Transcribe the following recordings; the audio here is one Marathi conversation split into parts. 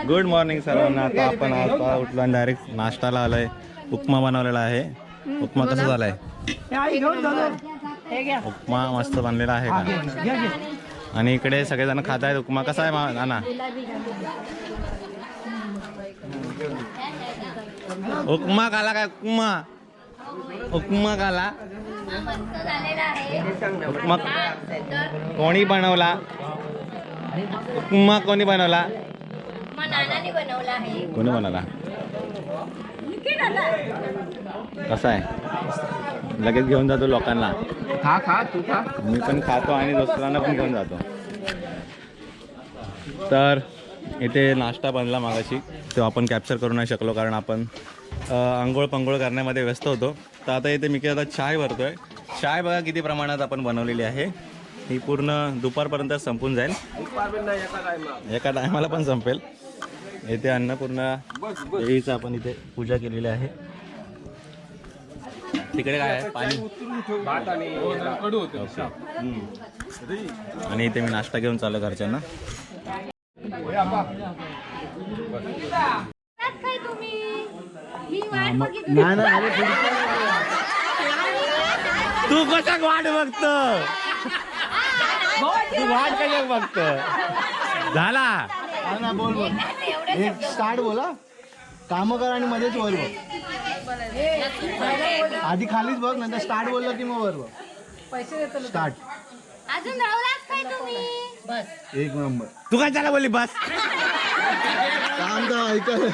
गुड मॉर्निंग सर्वांना. आता आपण आता उठलो आणि डायरेक्ट नाश्ताला आलोय. उपमा बनवलेला आहे. उपमा कसा झालाय? उपमा मस्त बनलेला आहे का? आणि इकडे सगळेजण खात आहेत उपमा. कसा आहे नाना? उपमा खाला काय? उपमा उपमा खाला. उपमा कोणी बनवला? उपमा कोणी बनवला? कोणी बनवला? कसा आहे? लगेच घेऊन जातो लोकांना. खा खा तू खा. मी पण खातो आणि दुसऱ्यांना पण घेऊन जातो. तर इथे नाश्ता बनला मागाशी, तो आपण कॅप्चर करू नाही शकलो कारण आपण आंघोळ पंघोळ करण्यामध्ये व्यस्त होतो. तर आता इथे मी आता चाय भरतोय. चाय बघा किती प्रमाणात आपण बनवलेली आहे. ही पूर्ण दुपारपर्यंत संपून जाईल. एका टायमाला पण संपेल. इथे अन्नपूर्णा देवीचं आपण इथे पूजा केलेली आहे. तिकडे काय आहे? पाणी आणि इथे मी नाश्ता घेऊन चाललो घरच्यांना. तू कशा वाट बघतो? तू वाट कशा बघतो? झाला बोल बोल. एक स्टार्ट बोला. काम कर आणि मध्येच वर बघ. आधी खालीच बघ, नंतर स्टार्ट बोललं की मग वर बघ. स्टार्ट. अजून राहुलाच काय तुम्ही? बस एक नंबर. तू काय त्याला बोलली बस? काम तर ऐकलं.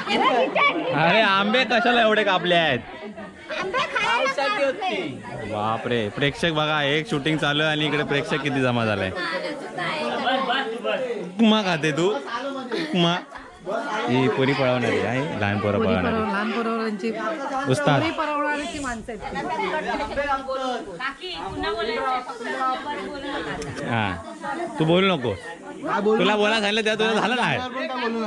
अरे आंबे कशाला एवढे कापले आहेत? बापरे. प्रेक्षक बघा, एक शूटिंग चालू आहे आणि इकडे प्रेक्षक किती जमा झालाय. उपमा खाते तू? उपमा ही पुरी पळवणारी आहे. लहान पोरं पळवणारी. लहान पोरांची उस्ताद पळवणारी माणसं आहेत. हा तू बोलू नको. तुला बोला सांगितलं तेव्हा तुला झालं नाही. बोलू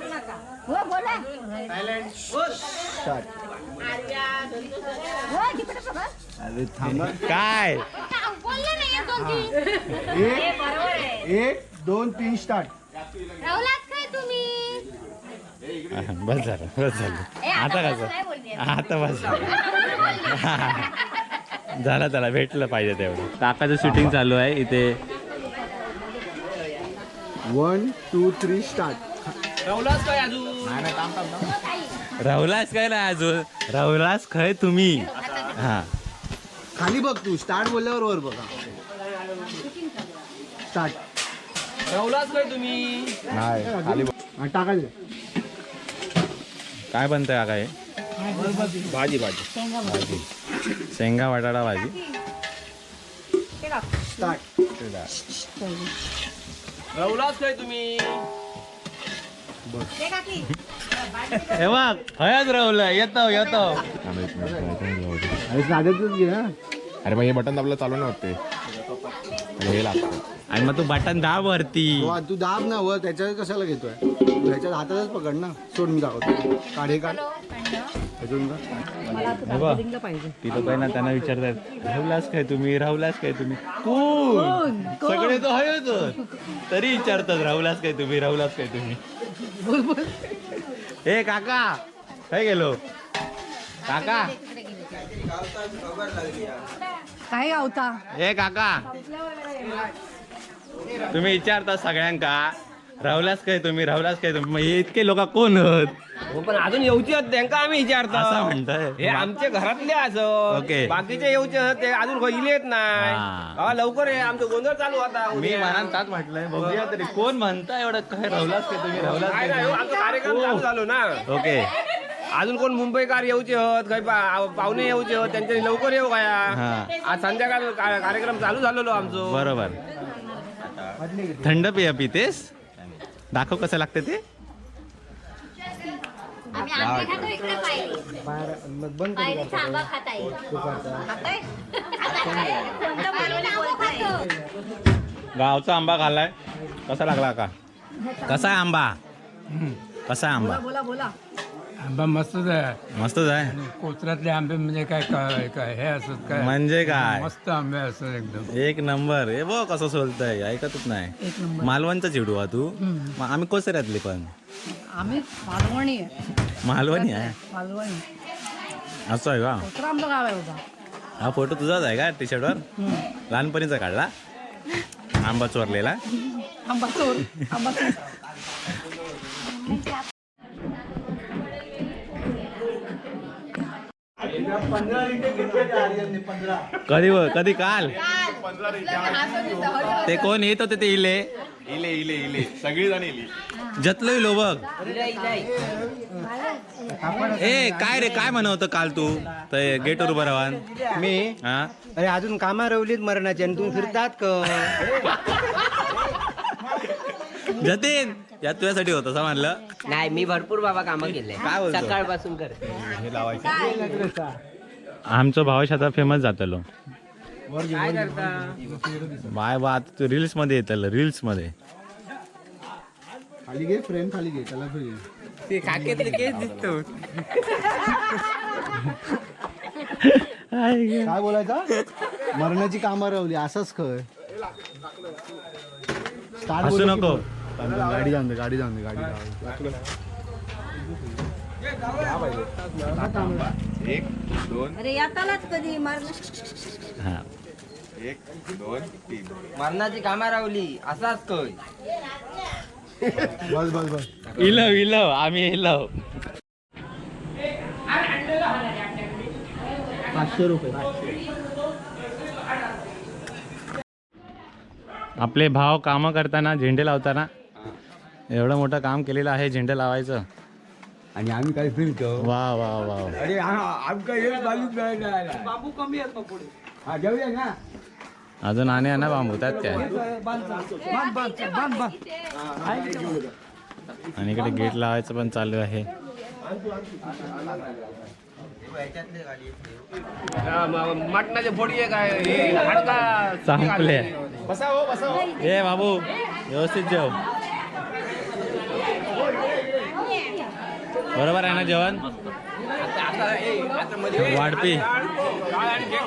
नका. हो बोला. स्टार्ट. हो तिकडे बघा. अरे थांबा. काय बोलले नाही दोघी. एक दोन तीन स्टार्ट. राहुलाच काय तुम्ही? बस झालं बस झालं. आता कसं? आता बस झालं. झालं त्याला भेटलं पाहिजे तेवढं. काकाचं शूटिंग चालू आहे इथे. 1 2 3 स्टार्ट. राहुलाच काय अजून? राहुलाच काय ना अजून? राहुलाच खय तुम्ही. हा खाली बघ तू. स्टार्ट बोलल्यावर वर बघा. स्टार्ट. राहुलाच काय तुम्ही? नाही खाली टाकायचं. काय बनतंय काका हे? भाजी भाजी. शेंगा बटाटा भाजी. स्टार्ट. राहुलाच काय तुम्ही? हे बघ हयच राहुलं. येतो येतो. अरे साध्यातच घे ना. अरे भाई हे बटन दाबलं चालू नाही होते. हे लागतं. आणि मग तू बटन दाब वरती. तू दाब ना वर. त्याच्यावर कशाला घेतोय? तू ह्याच्यात हातातच पकड ना. सोडून दाखवतो. काढे काढ. अजून का? हे बघ ती लोक आहे ना, त्यांना विचारतात राहुलाच काय तुम्ही? राहुलाच काय तुम्ही? कोण? सगळे तो हयच तरी विचारतात राहुलाच काय तुम्ही? राहुलाच काय तुम्ही? ए काका काय गेलो? काका काय गावता? ए काका तुम्ही विचारता सगळ्यांका राहुलाच काय तुम्ही? राहुलाच काय तुम्ही? मग हे इतके लोक कोण आहेत? हो पण अजून येऊचे आहेत त्यांना आम्ही विचारतो. असं म्हणताय? हे आमचे घरातले असं. ओके. बाकीचे येऊचे आहेत ते अजून काही इलेत नाही. हा. हा, लवकर आहे. आमचं गोंधळ चालू होता. मी मनात ताच म्हटलंय बघूया तरी कोण म्हणता एवढं काय राहुलाच काय तुम्ही? राहुलाच काय काय नाही हो, आमचा कार्यक्रम चालू झालो ना. तुम्ही? ओके. अजून कोण मुंबईकार येऊचे आहेत, काही पाहुणे येऊचे आहेत, त्यांच्या लवकर येऊ काय. हा. आज संध्याकाळ कार्यक्रम चालू झालेलो आमचं. बरोबर. थंड पेय पितेस? दाखव कसं लागते ते. आम्ही आंबे खातो इकडे पायरी. पायरीचा आंबा खाता येईल. खाताय? कोणतं बोलून आंबा खातो? गावचा आंबा खाल्लाय. कसा लागला का? कसा आहे आंबा? कसा आहे आंबा? बोला बोला. आंबा मस्तच आहे. मस्तच आहे. कोचरातले आंबे म्हणजे काय काय काय हे असत काय म्हणजे काय मस्त आंबे असतात एकदम. एक नंबर. हे बघ कसं सोलतंय, ऐकतच नाही. मालवणचा चिडू हा तू. आम्ही कोसऱ्यातले पण. आम्ही मालवणी आहे. मालवणी आहे. मालवणी असं आहे का? कोकरा आमचं गाव आहे होता. हा फोटो तुझाच आहे का टी शर्टवर? लहानपणीचा काढला आंबा चोरलेला. आंबा चोर आंबा चोर. कधी काल ते कोण येत होते ते इले सगळी जण इली. जतलो इलो बघ. ए काय रे काय म्हणत काल तू ते गेटवर उभं राहान मी हा अरे अजून कामा रवलीत मरणाची आणि तुम्ही फिरतात का? जतीन या तुझ्यासाठी होतं असं म्हणलं. नाही मी भरपूर बाबा कामं केले काय बोलतो? सकाळपासून करते. हे लावायचं. आमचं भावेश आता फेमस जातलो. काय करता? बाय बा आता तू रील्स मध्ये येतल रील्स मध्ये. खाली घे फ्रेम खाली घे त्याला घे. ते काकेतले केस दिसतो. काय बोलायचा मरणाची कामं रवली असंच खय. स्टार्ट हसू नको. गाडी जाऊन दे गाडी जाऊन दे गाडी एक दोन अरे यातालाच कधी मारलं. हा एक दोन तीन. मरणाची कामा रावली असाच कोय. बस बस बस. इलव आम्ही इलव. 500 रुपये. आपले भाव कामं करताना झेंडे लावताना एवढं मोठं काम केलेलं आहे झेंडे लावायचं. आणि आम्ही काय फिरतो. वा वा वा. अरे आमका एक बांबू कमी आहेत पुढे. हा जाऊया ना. अजून आणि ना बांबू त्यात काय. आणि इकडे गेट लावायचं पण चालू आहे. मटणाचे फोडी आहे काय हे हाडका संपले. ए बाबू व्यवस्थित जेव. बरोबर आहे ना जेवण. वाढपी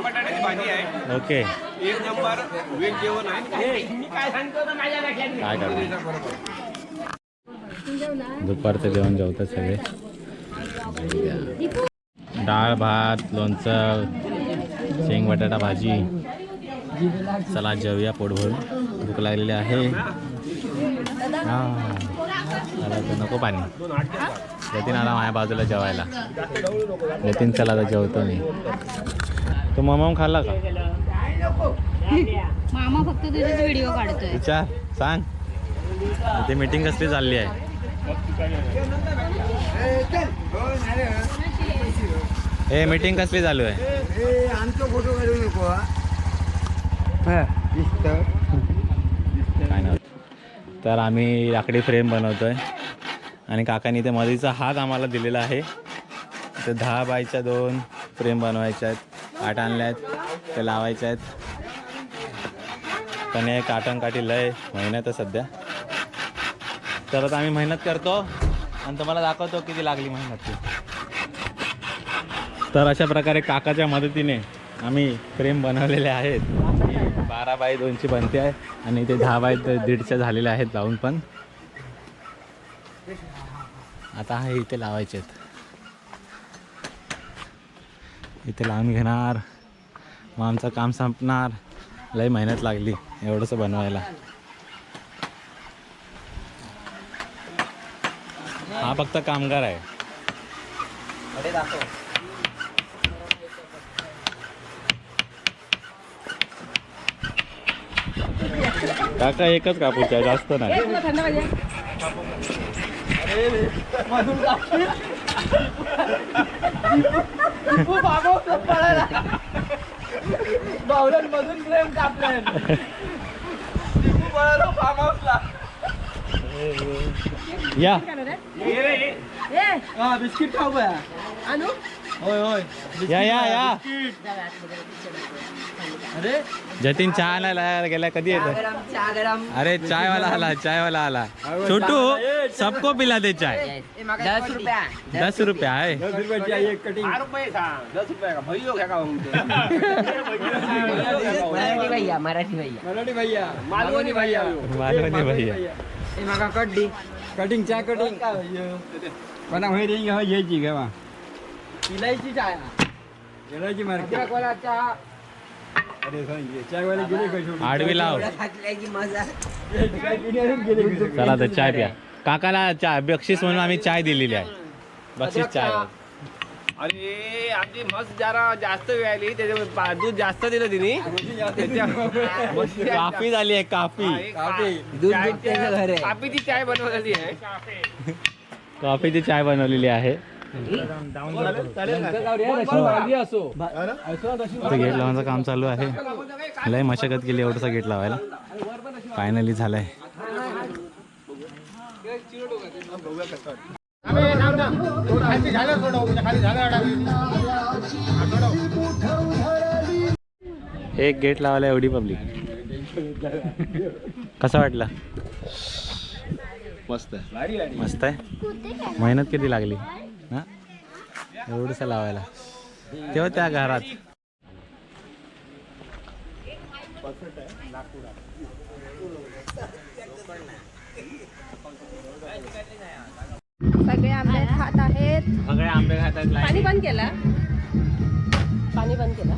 बटाट्याची भाजी आहे. ओके. एक नंबर वेज जेवण आहे. काय सांगतो काय करणार दुपारचं जेवण जेवतात सगळे. डाळ भात लोणचं शेंग बटाटा भाजी. चला जेवूया पोट भरून भूक लागलेली आहे. हा चला तर नको पाणी. जतीन आला माझ्या बाजूला जेवायला. जतीन चला तर जेवतो मी. तो मम खाल्ला का? मामा फक्त तुझेच व्हिडिओ काढतोय. विचार सांग. इथे मीटिंग कसली चालली आहे? हे मीटिंग कसली चालू आहे? आमचा फोटो काढू नको. काय नाही. तर आम्ही लाकडी फ्रेम बनवतोय आणि काकांनी ते मधीचा हात आम्हाला दिलेला आहे. ते 10 बायच्या 2 फ्रेम बनवायच्या आहेत. काठ आणल्या आहेत ते लावायच्या आहेत. पण हे काटणकाठी लय मेहनत आहे सध्या. तर आता आम्ही मेहनत करतो आणि तुम्हाला दाखवतो किती लागली मेहनत ती. तर अशा प्रकारे काकाच्या मदतीने आम्ही फ्रेम बनवलेले आहेत. 12 बाय 2ची बनते आहे आणि ते 10 बाय 1.5च्या झालेल्या आहेत लावून. पण आता हे इथे लावायचे आहेत. इथे लावून घेणार मग आमचं काम संपणार. लई मेहनत लागली एवढंसं बनवायला. हा फक्त कामगार आहे. काका एकच कापूस आहे जास्त नाही. या बिस्किट खाऊ आणू होय होय या या या जतीन चहा आणायला गेला कधी येतो चहा गरम अरे चायवाला आला छोटू सबको पिला दे चाय 10 रुपया 10 रुपया आहे 10 रुपये सांग 10 रुपये का भैयो घ्या का मग ते? मराठी भैया मालवणी भैया मालवणी भैया ए माका कड्डी कटिंग चहा कटिंग पण घ्यायची घ्यावा इलायची चाय गेलायची मार्केट कोला चहा अरे चायवाले गेले का शेवटी? आडवी लाव घातल्याची मजा चला तर चाय प्या काकाला चाय बक्षीस म्हणून आम्ही चाय दिलेली आहे बक्षीस चाय अरे आमची मस्त जरा जास्त वेळ आली त्याच्यामुळे दूध जास्त दिलं तिने काफी झाली आहे काफी दूध त्याचं घर आहे काफीची चाय बनवलेली आहे कॉफीची चाय बनवलेली आहे गेट लावण्याचं काम चालू आहे लय मशागत केली एवढंसा गेट लावायला फायनली झालंय एक गेट लावायला एवढी पब्लिक कसं वाटलं मस्त आहे मस्त आहे मेहनत किती लागली हा एवढंसं लावायला तेव्हा त्या घरात सगळे आंबे खात आहेत. सगळे आंबे खात आहेत पाणी बंद केला पाणी बंद केला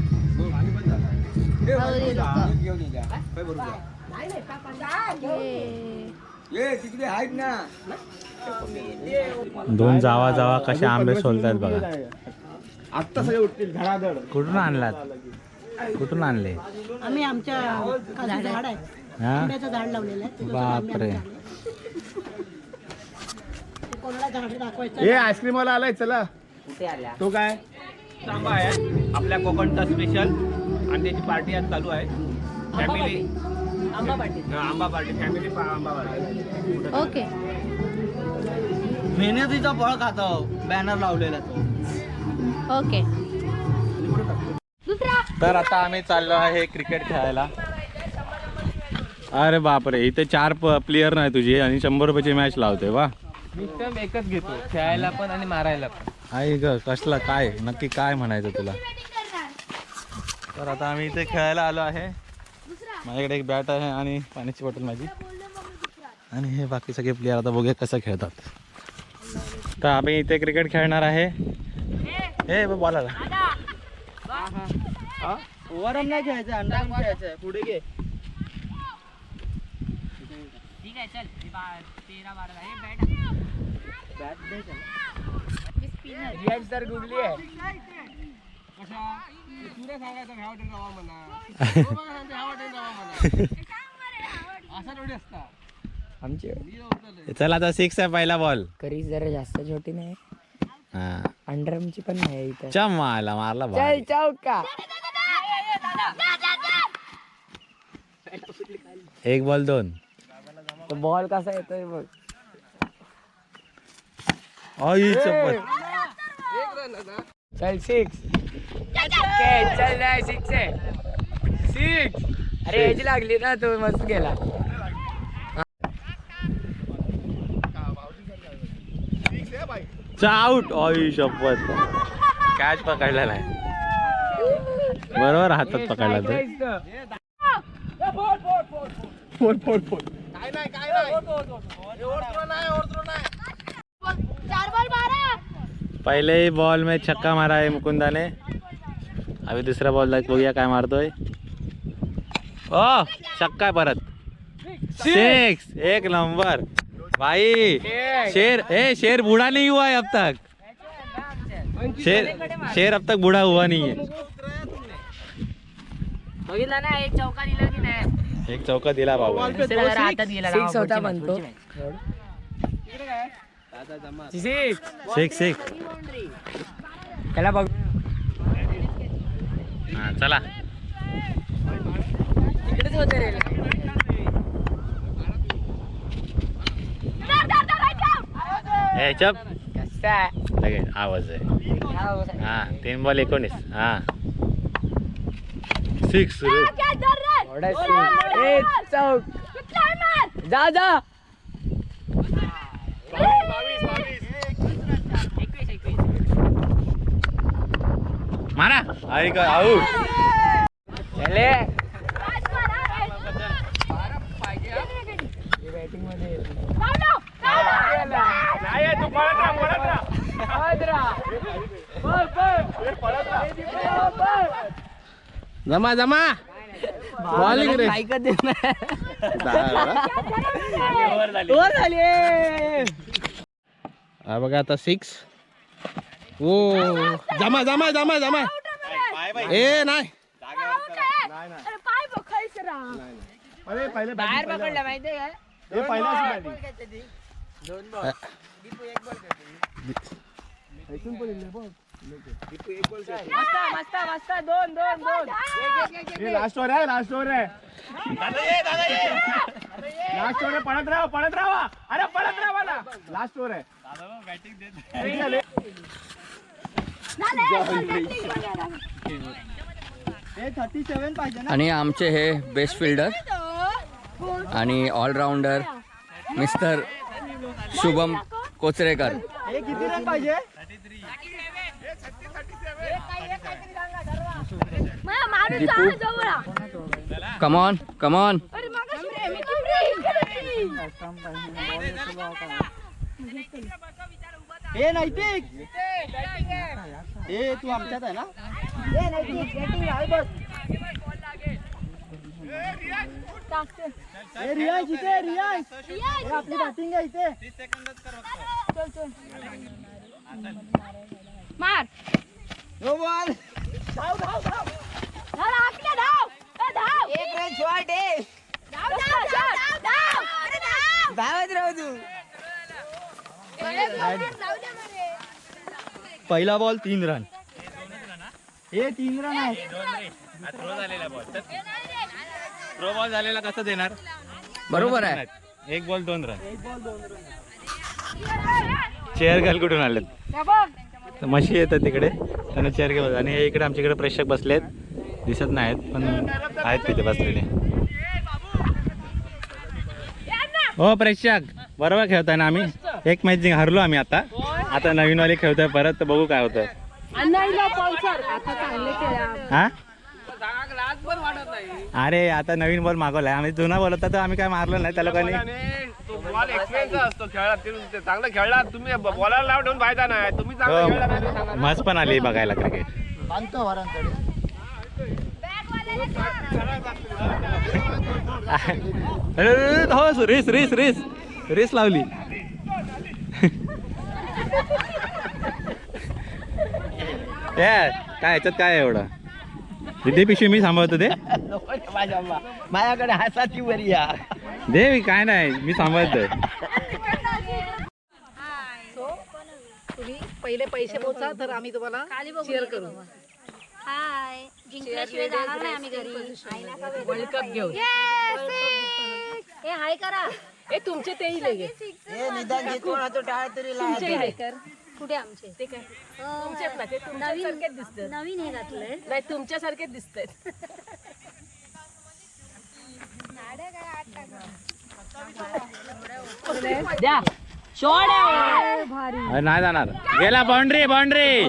दोन जावा कसे आंबे सोलतात बघा आत्ता सगळे उठतील धडाधड. कुठून आणलात कुठून आणले आम्ही आमच्या झाड आहे हा आंब्याचं झाड लावलेलं आहे त्याच्यात आंबे बापरे आम्ही ते कोणाला झाड दाखवायचं ए आईस्क्रीम वाला आलाय चला कुठे आल्या तो काय आंबा आहे आपल्या कोकणचा स्पेशल आणि त्याची पार्टी आज चालू आहे फॅमिली आंबा पाटी आंबा पार्टी फॅमिली आंबा पार्टी ओके मेहनतीचा फळ खातो बॅनर लावलेला तो ओके दुसरा तर आता आम्ही चाललो आहे क्रिकेट खेळायला अरे बापरे इथे 4 प्लेयर नाही तुझी आणि 100 रुपयाची मॅच लावते वा मी एकच घेतो खेळायला पण आणि मारायला पण आई ग कसला काय नक्की काय म्हणायचं तुला तर आता आम्ही इथे खेळायला आलो आहे माझ्याकडे एक बॅट आहे आणि पाण्याची बॉटल माझी आणि हे बाकी सगळे प्लेयर आता बघूया कसं खेळतात तर आम्ही इथे क्रिकेट खेळणार आहे हे बॉला ओव्हरऑल नाही खेळायचं अंडा खेळायचं पुढे घे तर गुगली आहे चला आता 6 आहे पहिला बॉल करी जरा जास्त छोटी नाही हा अंडरमची पण नाही इथं चमाला मारला चल ball. चौका 1 बॉल 2 तो बॉल कसा येतोय बघ आई चपत चल 6 चल नाही 6 आहे 6 अरे याची लागली ना तो मस्त गेला आउट आई शपथ कॅच पकडला नाही बरोबर हातात पकडला तो पहले ही बॉल में छक्का मारा है मुकुंदा ने अभी दूसरा बॉल बघूया काय मारतोय ओ छक्का परत 6 एक नंबर भाई शेर बूढ़ा नहीं हुआ है अब तक शेर अब तक बूढ़ा हुआ नहीं है बघितला ना एक चौका दिला की नाही एक चौका दिला बाबा हातात गेला 6 होता म्हणतो 6 त्याला बघ हा चला इकडेच होते रे ए चप कसा लगेच आवाज आहे हा 3 बॉल 19 हा सिक्स ए चौक जा जा मारा आई का आऊट चले जमा जमा बॉलिंग रे हा बघा आता 6 ओ जमा जमा जमा जमा ए नाही बाहेर पकडला माहितीये का मस्त मस्त दोन दोन दोन लास्ट ओव्हर आहे लास्ट ओव्हर आहे लास्ट ओव्हर पळत राहा अरे पळत राहा ना लास्ट ओव्हर आहे आणि आमचे हे बेस्ट फिल्डर आणि ऑलराऊंडर मिस्टर शुभम कोचरेकर. किती रन पाहिजे कमॉन कमॉन हे नैतिक हे तू आमच्यात आहे ना हे नैतिक बॅटिंग आहे बस हे रियाज इथे रियाज हे आपली बॅटिंग आहे इथे मार नो बॉल धाव धाव धाव धाव आपल्या धाव धाव एक रन शॉट आहे धाव धाव धाव धाव अरे धाव धावत राहू तू पहिला बॉल 3 रन हे 3 रन आहे थ्रो झालेला बॉल थ्रो बॉल झालेला कसं देणार बरोबर आहे. एक बॉल 2 रन चेअर गर्ल कुठून आलेत म्हशी येतात तिकडे त्यांना चेअर घेऊन आणि हे इकडे आमच्याकडे प्रेक्षक बसलेत दिसत नाहीत पण आहेत तिथे बसलेले. हो प्रेक्षक बरोबर खेळताय ना आम्ही एक मॅच हरलो आम्ही आता नवीनवाले खेळतोय परत तर बघू काय होतं. हा अरे आता नवीन बॉल मागवलाय आम्ही जुना बॉल होता तर आम्ही काय मारलं नाही त्या लोकांनी. बॉल एक्सपिरियन्स असतो खेळात चांगलं खेळला तुम्ही बॉलर लाव ठेवून फायदा नाही तुम्ही चांगलं खेळला नाही सांगा. मस्त पण आली बघायला क्रिकेट. बांधतो वरांकडे हो रेस रेस रेस रेस लावली. काय याच्यात काय आहे एवढं विद्या पिशवी मी सांभाळतो ते माझ्याकडे हासाची वरी या दे काय नाही मी सांभाळतोय. तुम्ही पहिले पैसे पोचा तर आम्ही तुम्हाला शेअर करू. हाय जिंकल्याशिवाय जाणार नाही आम्ही घरी वर्ल्ड कप घेऊ. हे हाय करा हे तुमचे तेही लगे हे निदान जे कोणाचं टाळ तरी तुमचे हाय कर. कुठे आमचे ते काय तुमचेच ना ते तुमच्यासारखेच दिसतात. नवीन हे घातलंय नाही तुमच्यासारखेच दिसतात. द्या शॉट अरे नाही जाणार गेला बाउंड्री बाउंड्री.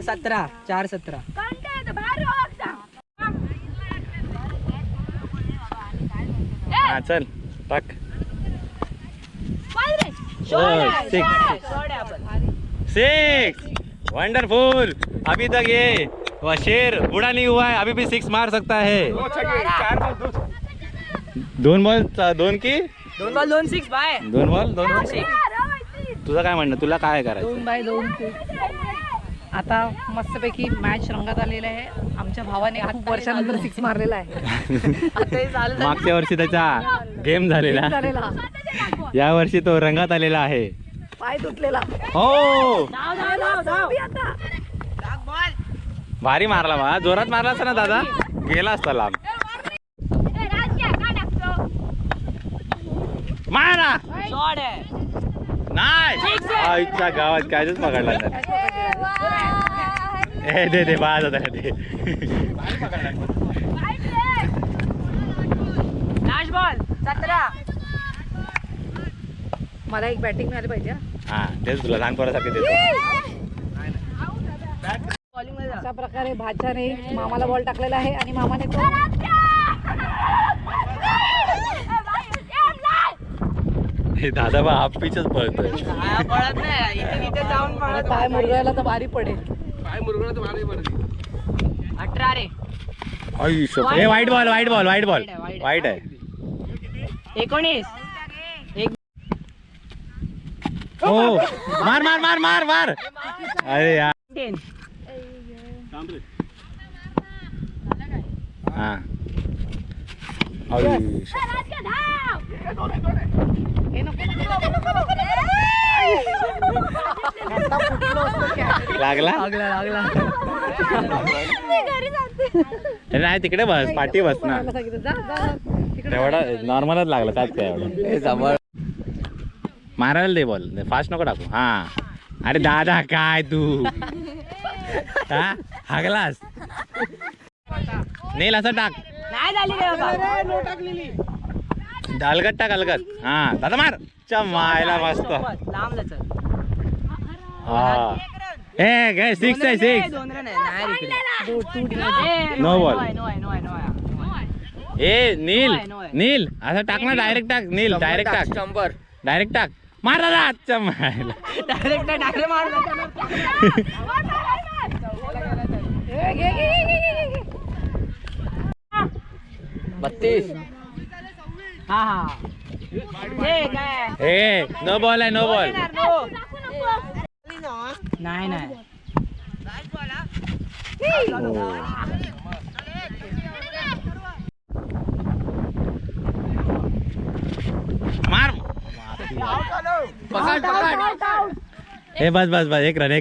17 4-17 हा चल टाक. सिक्स वंडरफुल अभी तक ये वह शेर बूढ़ा नहीं हुआ है अभी भी 6 मार सकता है. 2 बॉल 2 की 2 बॉल 2 6 बाय 2 बॉल 2 तुझं काय म्हणणं तुला काय करायचं. 2/2 आता मस्तपैकी मॅच रंगात आलेला आहे. आमच्या भावाने खूप वर्षानंतर 6 मारलेला आहे. आता हे झालं मागच्या वर्षी त्याचा गेम झालेला झालेला या वर्षी तो रंगात आलेला आहे. पाय तुटलेला. हो धाव धाव धाव धाव आता भारी मारला बा जोरात मारला असता ना दादा गेला असता लांब. मारा शॉट आहे नाही आईच्या गावात कायच पकडला नाही. दे बाज आता दे. Last ball 17. मला एक बॅटिंग मिळाली पाहिजे हा. हा तेच तुला लहान पोरासारखे देतो. अशा प्रकारे भाच्याने मामाला बॉल टाकलेला आहे आणि मामाने तो हे दादा बा हाफ पिचच पळतोय. पळत नाही इथे जाऊन पळत पाय मुरगायला तर भारी पडेल. काय मुरगळ तर मागे पडते. 18 रे. हे वाईट बॉल वाईट आहे. 19. हो मार. अरे यार. 10. हा लागला नाही तिकडे बस पाठी बस ना. एवढा नॉर्मलच लागला त्यात काय एवढं. मारायला दे बॉल फास्ट नको टाकू. हा अरे दादा काय तू हा हागलास नेल असं टाक. नाही झाली अलगत टाक अलगत. हा दादा मार मायला मस्त. लांब चल. हा ए काय 6 आहे 6. 2 रन आहे. No ball. ए नील असं टाक ना. डायरेक्ट टाक नील. डायरेक्ट टाक. डायरेक्ट टाक. मार दादा आजच्या मायला. डायरेक्ट मार. 32. हा ए नो बॉल आहे. No ball. नाही मार. पकड. ए बस एक रन.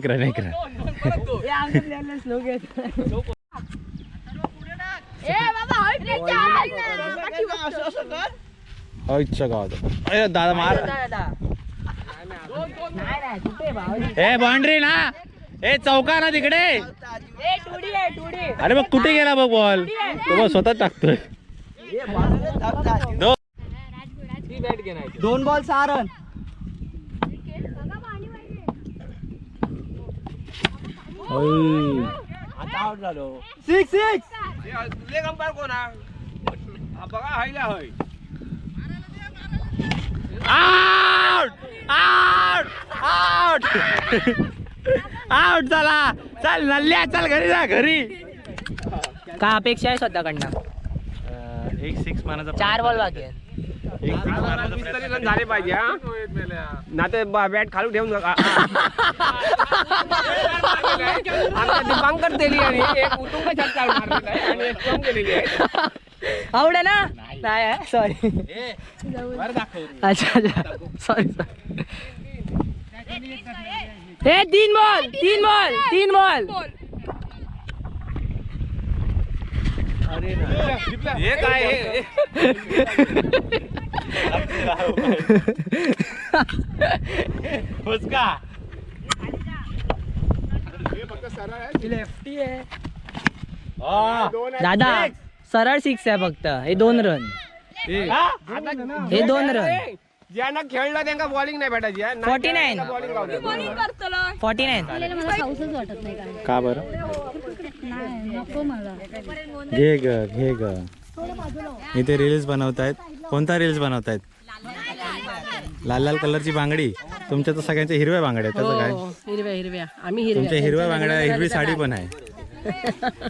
अरे दादा मार. ए बाउंड्री ना. ए चौका ना तिकडे. अरे मग कुठे गेला बघ बॉल. तो बघ स्वतः टाकतोय. 2 बॉल 6 रन. आता आउट झालो. 6. लेग अंपायर कोण हा बघा हायला होय. आउट झाला. चल नल्ल्या चल घरी जा घरी. काय अपेक्षा आहे स्वतःकडनं? एक 6 मारायचा. 4 बॉल बाकी आहे. 20 तरी रन झाले पाहिजे हा. ना तर बॅट खालून ठेवून आमच्या दिपांकर दिली आणि एक उतुंग छक्का मारलेला आहे आणि एक स्टंप केलेली आहे. आवडे ना. नाही सॉरी. अच्छा सॉरी. हे 3 बॉल. हे काय हे फुसका. लेफ्टी आहे दादा. सरळ 6 आहे फक्त. हे 2 रन. हे 2 रन. ज्यांना खेळला त्यांना बॉलिंग नाही भेटायची. 49. बॉलिंग 49. मला पाऊसच वाटत नाही काय. का बरं. नाही नको मला. घे ग. इथे रील्स बनवतायत. कोणता रील्स बनवतायत. लाल कलरची बांगडी. तुमच्या तर सगळ्यांच्या हिरव्या बांगड्या. त्याचं काय. हिरव्या आम्ही तुमच्या हिरव्या बांगड्या. हिरवी साडी पण आहे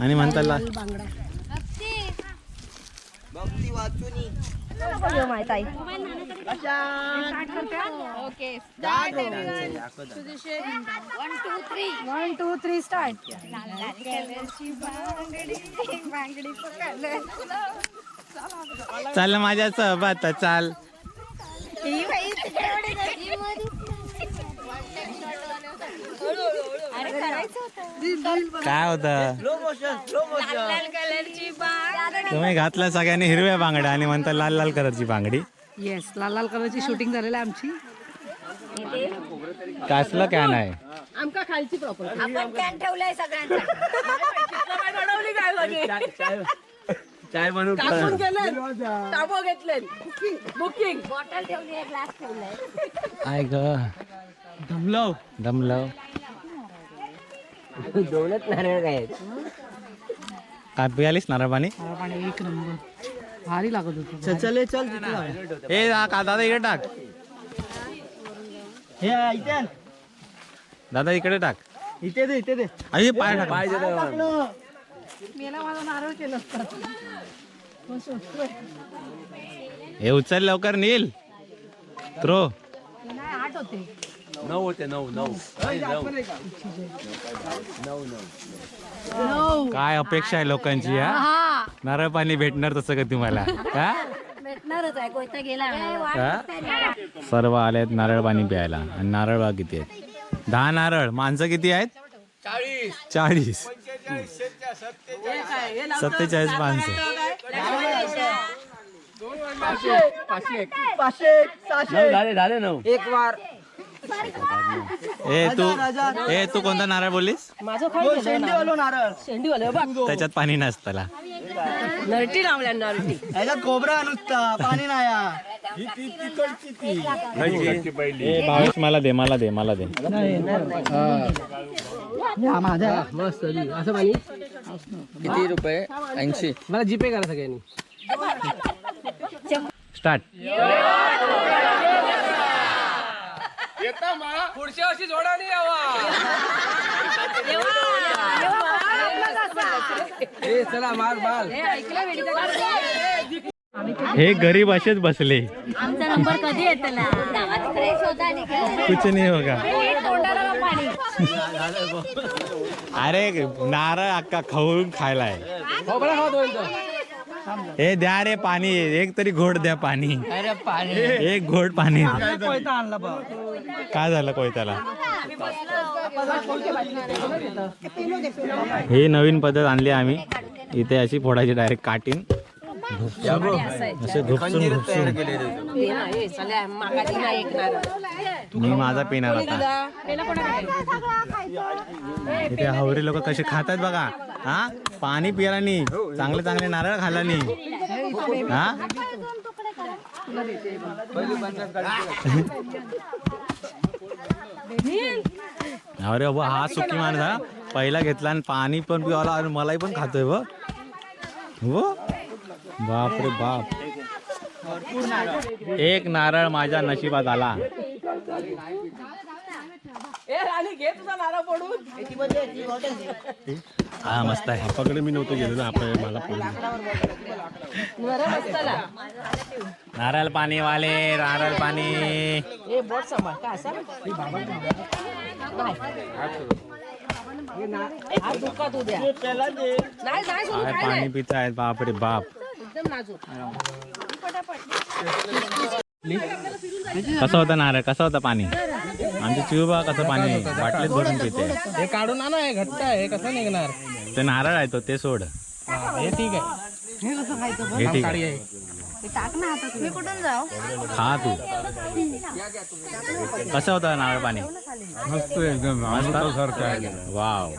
आणि म्हणतात माहित आहे. Okay 1 2 3 start. चाल माझ्या सोबत चाल. काय होत तुम्ही घातला सगळ्यांनी हिरव्या बांगड्या आणि म्हणता लाल कलरची बांगडी. येस लाल कलरची शूटिंग झालेली आहे आमची. कसलं काय नाही. आमका खालची प्रॉपर्टी आपण कॅन ठेवलाय सगळ्यांचा बनवली काय म्हणे चाय बनवून टाकून गेले टाबो घेतले बुकिंग बॉटल ठेवली आहे ग्लास ठेवलाय आय ग दमलव दोनच नारळ काय काय पियालीस नारळ पाणी पाणी एक नंबर भारी लागत होतं चल चल ए दादा इकडे टाक दादा इकडे टाक इथे दे अरे पाय टाक मेला माझा नारळ केलं हे उचल लवकर नील त्रो नाही 8 होते 9 होते 9 काय अपेक्षा आहे लोकांची हा नारळ पाणी भेटणार तसं का तुम्हाला हा? भेटणारच आहे कोयता गेला हा? सर्व आलेत नारळ पाणी प्यायला आणि नारळ बघा किती आहेत 10 नारळ माणसं किती आहेत 40 47 माणसं झाले 9 एक वार ए तू कोणता नारळ बोललीस माझं खाली शेंडीवालो नारळ शेंडीवालो बघ त्याच्यात पाणी नसतं त्याला नरटी लावल्या नरटी याच्यात खोबरा नुसता पाणी नाही भावेश मला दे माझा मस्त असं पाणी किती रुपये 80 मला जीपे करा सगळ्यांनी स्टार्ट पुढच्या वर्षी जोडा नाही यावा चला मार मार हे गरीब असेच बसले आमचा नंबर कधी येतो ना गावात फ्रेश होता आणि कुछ नाही होगा तोंडाला पाणी अरे नारळ अक्का खाऊन खायलाय खोबरा खातो हे द्या रे पाणी एक तरी घोट द्या पाणी अरे पाणी एक घोट पाणी कोयता आणला बा काय झालं कोयत्याला ही नवीन पद्धत आणली आम्ही इथे अशी फोडायची डायरेक्ट काटीन असे धुपसून मी माझा पिणार आता इथे हावरी लोक कसे खातात बघा हा पाणी पियाला नाही चांगले चांगले नारळ खाल्ला नाही हा अरे बाबा हा सुकी माणूस हा पहिला घेतला आणि पाणी पण पिवाला आणि मलाही पण खातोय व बाप रे बाप एक नारळ माझ्या नशिबात आला हा मस्त आहे पकडे मी नव्हतो गेलो ना आपण मला नारळ पाणी वाले नारळ पाणी काय पाणी पितायत बाप रे बाप कसं होतं नारळ कसं होतं पाणी आमची चिवबा कसं पाणी बाटलीत भरून पिते हे काढून आणा हे घट्ट आहे हे कसं निघणार ते नारळ आहे तो ते सोड हे ठीक आहे हे ठीक आहे तुम्ही कुठून जाऊ खा तू कसं होतं नारळ पाणी मस्त एकदम वाव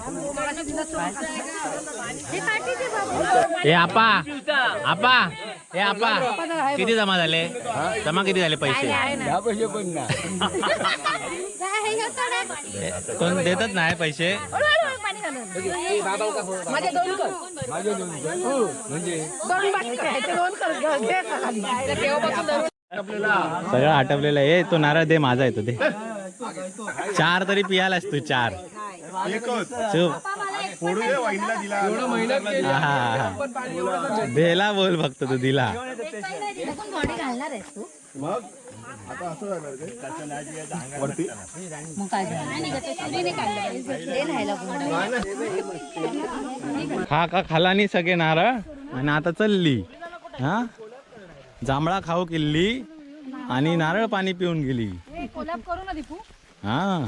ए आपा किती जमा झाले किती झाले पैसे कोण देतच नाही पैसे सगळं आटपलेलं आहे तो नारळ दे माझा येतो ते 4 तरी पियालास तू 4 देला बोल फक्त तू दिला घालणार आहेस तू खा का खाला नाही सगळे नारळ आणि आता चालली हा जांभळा खाऊ किल्ली आणि नारळ पाणी पिऊन गेली कोलॅब करू ना दीपू हा